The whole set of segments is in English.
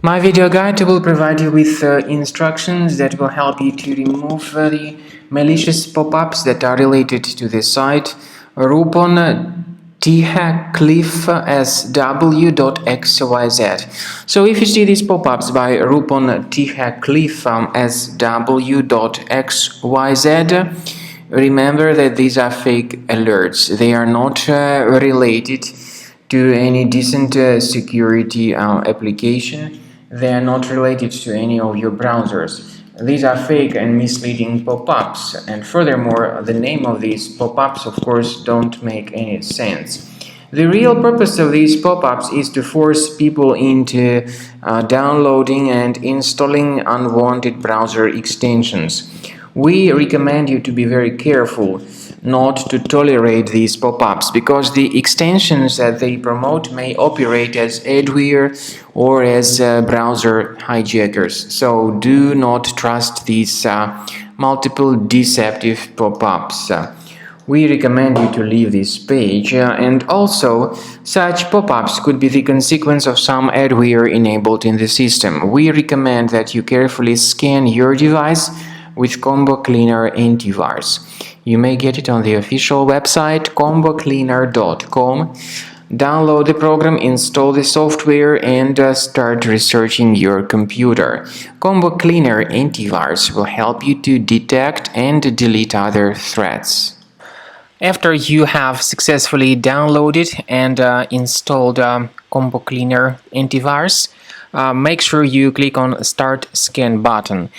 My video guide will provide you with instructions that will help you to remove the malicious pop-ups that are related to the site Rupontihecliffsw.xyz. So if you see these pop-ups by Rupontihecliffsw.xyz, remember that these are fake alerts. They are not related to any decent security application. They are not related to any of your browsers. These are fake and misleading pop-ups, and furthermore, the name of these pop-ups, of course, don't make any sense. The real purpose of these pop-ups is to force people into downloading and installing unwanted browser extensions. We recommend you to be very careful not to tolerate these pop-ups, because the extensions that they promote may operate as adware or as browser hijackers. So do not trust these multiple deceptive pop-ups. We recommend you to leave this page, and also such pop-ups could be the consequence of some adware enabled in the system. We recommend that you carefully scan your device with Combo Cleaner antivirus. You may get it on the official website combocleaner.com. Download the program, install the software, and start researching your computer. Combo Cleaner antivirus will help you to detect and delete other threats. After you have successfully downloaded and installed Combo Cleaner antivirus, make sure you click on Start Scan button.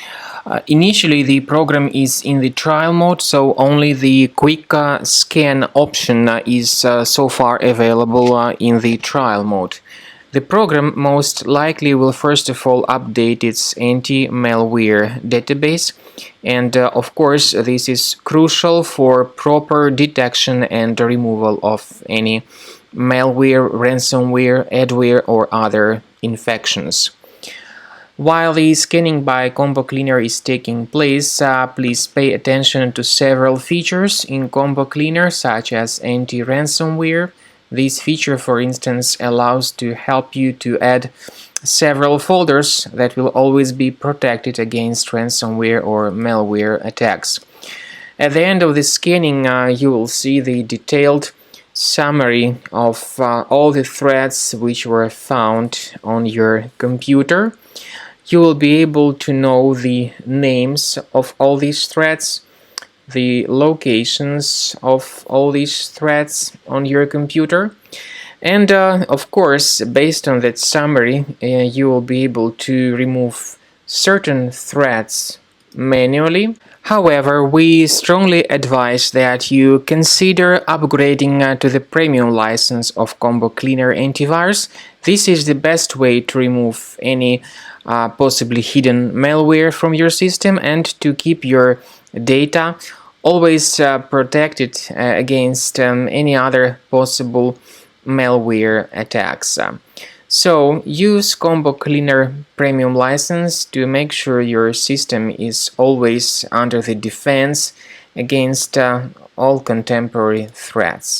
Initially, the program is in the trial mode, so only the quick scan option is so far available in the trial mode. The program most likely will first of all update its anti-malware database, and of course this is crucial for proper detection and removal of any malware, ransomware, adware or other infections. While the scanning by Combo Cleaner is taking place, please pay attention to several features in Combo Cleaner, such as anti-ransomware. This feature, for instance, allows to help you to add several folders that will always be protected against ransomware or malware attacks. At the end of the scanning, you will see the detailed summary of all the threats which were found on your computer. You will be able to know the names of all these threats, the locations of all these threats on your computer, and of course, based on that summary, you will be able to remove certain threats manually. However, we strongly advise that you consider upgrading to the premium license of Combo Cleaner antivirus. This is the best way to remove any possibly hidden malware from your system and to keep your data always protected against any other possible malware attacks. So use Combo Cleaner Premium license to make sure your system is always under the defense against all contemporary threats.